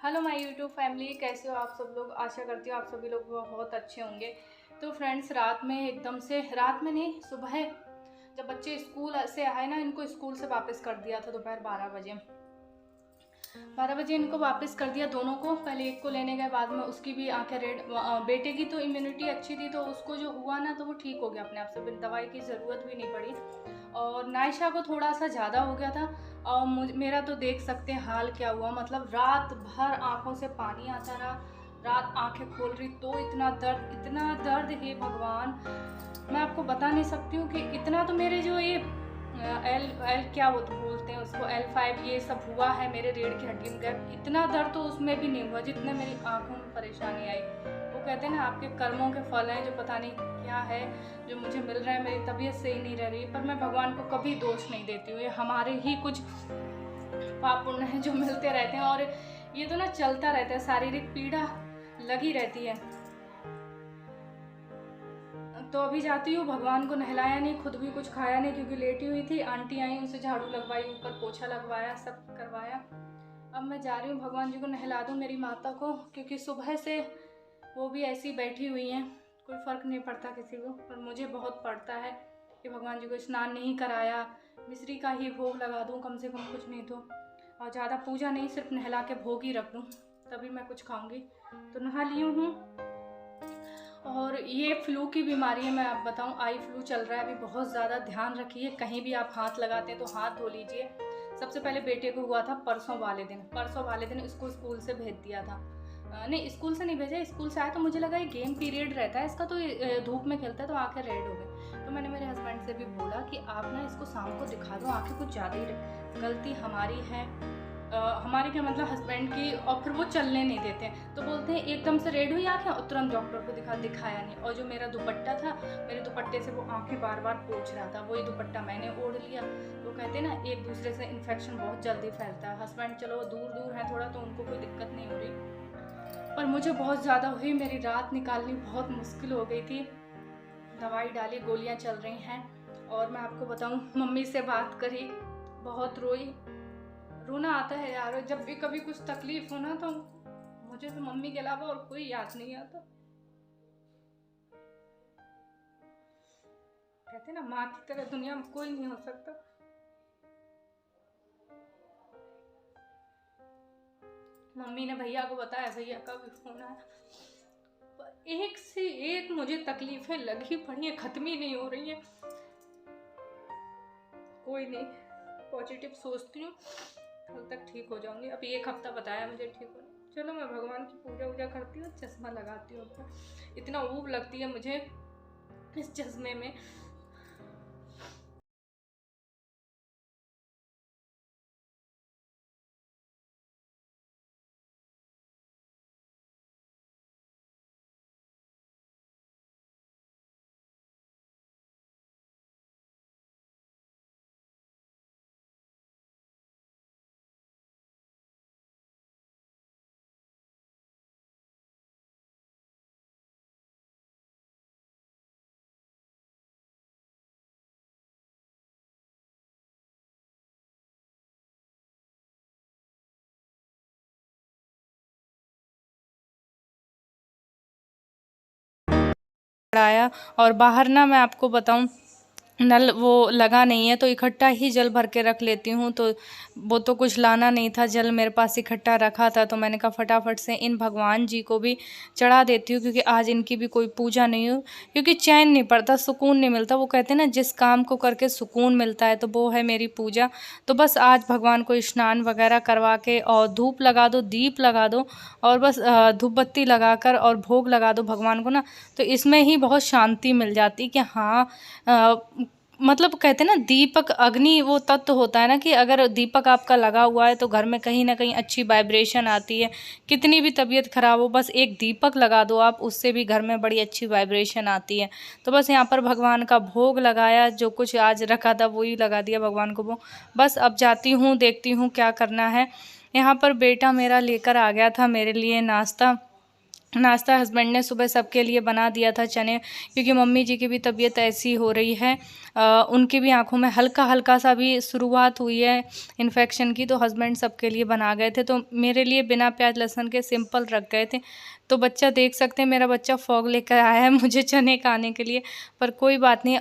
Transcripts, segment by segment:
Hello my YouTube family, कैसे हो आप सब लोग। आशा करती हूँ आप सभी लोग बहुत अच्छे होंगे। तो फ्रेंड्स, रात में एकदम से, रात में नहीं, सुबह जब बच्चे स्कूल से आए ना, इनको स्कूल से वापस कर दिया था दोपहर 12 बजे इनको वापस कर दिया दोनों को। पहले एक को लेने गए, बाद में उसकी भी आंखें रेड। बेटे की तो इम्यूनिटी अच्छी थी, तो उसको जो हुआ ना तो वो ठीक हो गया अपने आप से, बिन दवाई की ज़रूरत भी नहीं पड़ी। और नायशा को थोड़ा सा ज़्यादा हो गया था। और मेरा तो देख सकते हैं हाल क्या हुआ। मतलब रात भर आंखों से पानी आता रहा, रात आंखें खोल रही तो इतना दर्द हे भगवान, मैं आपको बता नहीं सकती हूँ कि इतना। तो मेरे जो ये एल एल क्या वो तो बोलते हैं उसको, L5 ये सब हुआ है मेरे रीढ़ की हड्डी में गैप। इतना दर्द तो उसमें भी नहीं हुआ जितने मेरी आंखों में परेशानी आई। वो कहते हैं ना, आपके कर्मों के फल हैं, जो पता नहीं क्या है जो मुझे मिल रहा है। मेरी तबीयत सही नहीं रह रही, पर मैं भगवान को कभी दोष नहीं देती हूँ। ये हमारे ही कुछ पाप पुण्य हैं जो मिलते रहते हैं, और ये तो ना चलता रहता है, शारीरिक पीड़ा लगी रहती है। तो अभी जाती हूँ, भगवान को नहलाया नहीं, खुद भी कुछ खाया नहीं क्योंकि लेटी हुई थी। आंटी आई, उनसे झाड़ू लगवाई, ऊपर पोछा लगवाया, सब करवाया। अब मैं जा रही हूँ भगवान जी को नहला दूँ, मेरी माता को, क्योंकि सुबह से वो भी ऐसी बैठी हुई हैं। कोई फ़र्क नहीं पड़ता किसी को, पर मुझे बहुत पड़ता है कि भगवान जी को स्नान नहीं कराया, मिश्री का ही भोग लगा दूँ कम से कम, कुछ नहीं तो। और ज़्यादा पूजा नहीं, सिर्फ नहला के भोग ही रख दूँ, तभी मैं कुछ खाऊँगी। तो नहा ली हूँ। और ये फ्लू की बीमारी है, मैं आप बताऊं, आई फ्लू चल रहा है अभी। बहुत ज़्यादा ध्यान रखिए, कहीं भी आप हाथ लगाते हैं तो हाथ धो लीजिए। सबसे पहले बेटे को हुआ था परसों वाले दिन इसको स्कूल से भेज दिया था। नहीं, स्कूल से नहीं भेजा, स्कूल से आया तो मुझे लगा ये गेम पीरियड रहता है इसका, तो धूप में खेलता है तो आंखें रेड हो गई। तो मैंने मेरे हस्बैंड से भी बोला कि आप ना इसको शाम को दिखा दो, आंखें कुछ ज़्यादा ही। गलती हमारी है, हमारे क्या मतलब हस्बैंड की। और फिर वो चलने नहीं देते हैं, तो बोलते हैं एकदम से रेड हुई आंखें और तुरंत डॉक्टर को दिखाया नहीं। और जो मेरा दुपट्टा था, मेरे दुपट्टे से वो आंखें बार बार पोंछ रहा था, वही दुपट्टा मैंने ओढ़ लिया। तो कहते हैं ना, एक दूसरे से इन्फेक्शन बहुत जल्दी फैलता है। हस्बैंड चलो दूर दूर है थोड़ा, तो उनको कोई दिक्कत नहीं हो रही, पर मुझे बहुत ज़्यादा हुई। मेरी रात निकालनी बहुत मुश्किल हो गई थी। दवाई डाली, गोलियाँ चल रही हैं। और मैं आपको बताऊँ, मम्मी से बात करी, बहुत रोई। रोना आता है यार, जब भी कभी कुछ तकलीफ हो ना, तो मुझे तो मम्मी के अलावा और कोई याद नहीं आता। कहते ना, माँ की तरह दुनिया में कोई नहीं हो सकता। मम्मी ने भैया को बताया, भैया का भी फोन आया। एक से एक मुझे तकलीफें लगी पड़ी है, खत्म ही नहीं हो रही है। कोई नहीं, पॉजिटिव सोचती हूँ, कल तक ठीक हो जाऊंगी। अभी एक हफ्ता बताया मुझे ठीक होने। चलो, मैं भगवान की पूजा वूजा करती हूँ, चश्मा लगाती हूँ। इतना ऊब लगती है मुझे इस चश्मे में। आया। और बाहर ना, मैं आपको बताऊं, नल वो लगा नहीं है, तो इकट्ठा ही जल भर के रख लेती हूँ। तो वो तो कुछ लाना नहीं था, जल मेरे पास इकट्ठा रखा था, तो मैंने कहा फटाफट से इन भगवान जी को भी चढ़ा देती हूँ, क्योंकि आज इनकी भी कोई पूजा नहीं हो। क्योंकि चैन नहीं पड़ता, सुकून नहीं मिलता। वो कहते हैं ना, जिस काम को करके सुकून मिलता है, तो वो है मेरी पूजा। तो बस आज भगवान को स्नान वगैरह करवा के, और धूप लगा दो, दीप लगा दो, और बस धूप बत्ती लगा कर और भोग लगा दो भगवान को ना, तो इसमें ही बहुत शांति मिल जाती कि हाँ, मतलब कहते हैं ना, दीपक अग्नि वो तत्व होता है ना, कि अगर दीपक आपका लगा हुआ है तो घर में कहीं ना कहीं अच्छी वाइब्रेशन आती है। कितनी भी तबीयत ख़राब हो, बस एक दीपक लगा दो आप, उससे भी घर में बड़ी अच्छी वाइब्रेशन आती है। तो बस यहाँ पर भगवान का भोग लगाया, जो कुछ आज रखा था वही लगा दिया भगवान को वो। बस अब जाती हूँ, देखती हूँ क्या करना है। यहाँ पर बेटा मेरा लेकर आ गया था मेरे लिए नाश्ता, नाश्ता हस्बैंड ने सुबह सबके लिए बना दिया था चने, क्योंकि मम्मी जी की भी तबीयत ऐसी हो रही है, उनकी भी आंखों में हल्का हल्का सा भी शुरुआत हुई है इन्फेक्शन की। तो हस्बैंड सबके लिए बना गए थे, तो मेरे लिए बिना प्याज लहसुन के सिंपल रख गए थे। तो बच्चा देख सकते हैं, मेरा बच्चा फॉग लेकर आया है मुझे चने खाने के लिए, पर कोई बात नहीं।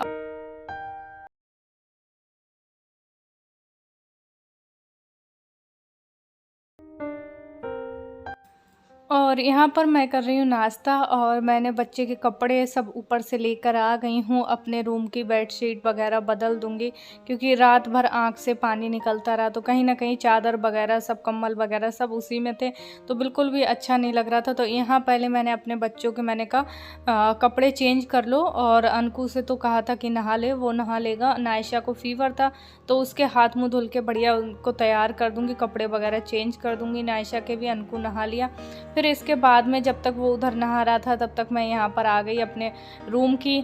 और यहाँ पर मैं कर रही हूँ नाश्ता, और मैंने बच्चे के कपड़े सब ऊपर से लेकर आ गई हूँ। अपने रूम की बेडशीट वगैरह बदल दूँगी, क्योंकि रात भर आँख से पानी निकलता रहा, तो कहीं ना कहीं चादर वगैरह सब, कंबल वगैरह सब उसी में थे, तो बिल्कुल भी अच्छा नहीं लग रहा था। तो यहाँ पहले मैंने अपने बच्चों के, मैंने कहा कपड़े चेंज कर लो, और अनकू से तो कहा था कि नहा ले, वो नहा लेगा। नायशा को फीवर था, तो उसके हाथ मुँह धुल के बढ़िया उनको तैयार कर दूँगी, कपड़े वगैरह चेंज कर दूँगी। नायशा के भी, अनकू नहा लिया। फिर इसके बाद में जब तक वो उधर नहा रहा था, तब तक मैं यहाँ पर आ गई अपने रूम की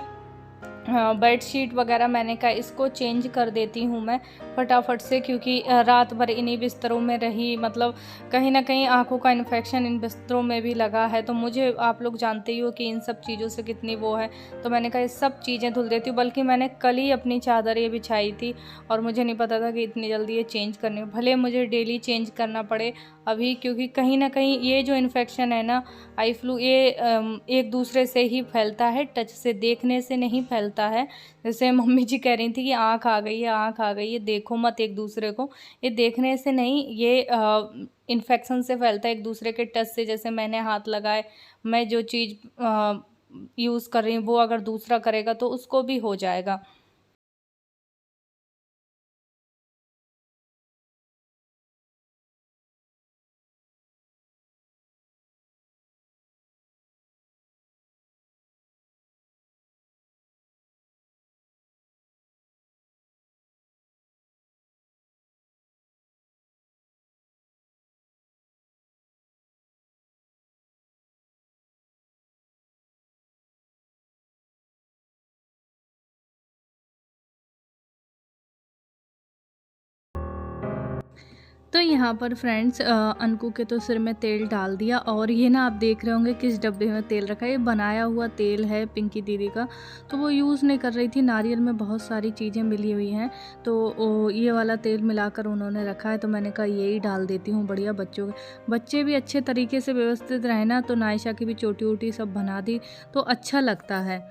बेडशीट वगैरह। मैंने कहा इसको चेंज कर देती हूँ मैं फटाफट से, क्योंकि रात भर इन्हीं बिस्तरों में रही, मतलब कहीं ना कहीं आंखों का इन्फेक्शन इन बिस्तरों में भी लगा है। तो मुझे, आप लोग जानते ही हो कि इन सब चीज़ों से कितनी वो है, तो मैंने कहा ये सब चीज़ें धुल देती हूँ। बल्कि मैंने कल ही अपनी चादर ये बिछाई थी, और मुझे नहीं पता था कि इतनी जल्दी ये चेंज करनी है। भले मुझे डेली चेंज करना पड़े अभी, क्योंकि कहीं ना कहीं ये जो इन्फेक्शन है ना, आई फ्लू, ये एक दूसरे से ही फैलता है, टच से, देखने से नहीं फैलता है। जैसे मम्मी जी कह रही थी कि आँख आ गई है, आँख आ गई है, देखो मत एक दूसरे को, ये देखने से नहीं, ये इन्फेक्शन से फैलता है, एक दूसरे के टच से। जैसे मैंने हाथ लगाए, मैं जो चीज़ यूज़ कर रही हूँ वो अगर दूसरा करेगा तो उसको भी हो जाएगा। तो यहाँ पर फ्रेंड्स, अनकू के तो सिर में तेल डाल दिया, और ये ना आप देख रहे होंगे किस डब्बे में तेल रखा है, ये बनाया हुआ तेल है पिंकी दीदी का, तो वो यूज़ नहीं कर रही थी। नारियल में बहुत सारी चीज़ें मिली हुई हैं, तो ये वाला तेल मिलाकर उन्होंने रखा है, तो मैंने कहा यही डाल देती हूँ, बढ़िया बच्चों के, बच्चे भी अच्छे तरीके से व्यवस्थित रहे ना। तो नायशा की भी चोटी वोटी सब बना दी, तो अच्छा लगता है।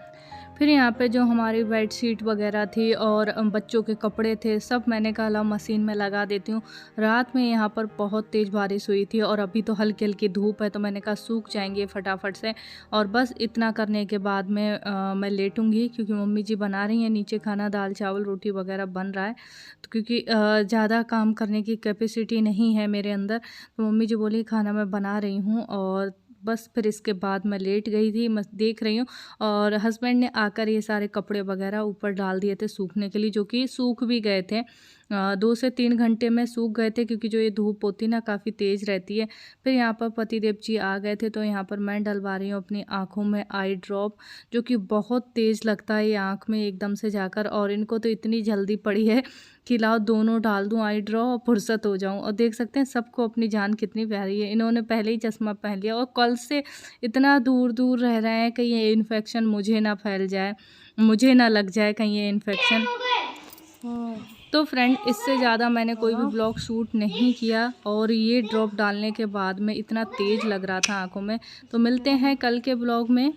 फिर यहाँ पे जो हमारी बेडशीट वगैरह थी और बच्चों के कपड़े थे, सब मैंने कहा ला मशीन में लगा देती हूँ। रात में यहाँ पर बहुत तेज़ बारिश हुई थी, और अभी तो हल्की हल्की धूप है, तो मैंने कहा सूख जाएंगे फटाफट से। और बस इतना करने के बाद में मैं लेटूंगी, क्योंकि मम्मी जी बना रही हैं नीचे खाना, दाल चावल रोटी वगैरह बन रहा है। तो क्योंकि ज़्यादा काम करने की कैपेसिटी नहीं है मेरे अंदर, तो मम्मी जी बोली खाना मैं बना रही हूँ, और बस फिर इसके बाद मैं लेट गई थी, मैं देख रही हूँ। और हस्बैंड ने आकर ये सारे कपड़े वगैरह ऊपर डाल दिए थे सूखने के लिए, जो कि सूख भी गए थे, 2 से 3 घंटे में सूख गए थे, क्योंकि जो ये धूप होती ना काफ़ी तेज़ रहती है। फिर यहाँ पर पतिदेव जी आ गए थे, तो यहाँ पर मैं डलवा रही हूँ अपनी आँखों में आई ड्रॉप, जो कि बहुत तेज़ लगता है ये आँख में एकदम से जाकर, और इनको तो इतनी जल्दी पड़ी है कि लाओ दोनों डाल दूँ आई ड्रॉप और फुर्सत हो जाऊँ। और देख सकते हैं सबको अपनी जान कितनी प्यारी है, इन्होंने पहले ही चश्मा पहन लिया, और कल से इतना दूर दूर रह रहे हैं कि ये इन्फेक्शन मुझे ना फैल जाए, मुझे ना लग जाए कहीं ये इन्फेक्शन। तो फ्रेंड, इससे ज़्यादा मैंने कोई भी ब्लॉग शूट नहीं किया, और ये ड्रॉप डालने के बाद में इतना तेज़ लग रहा था आंखों में। तो मिलते हैं कल के ब्लॉग में।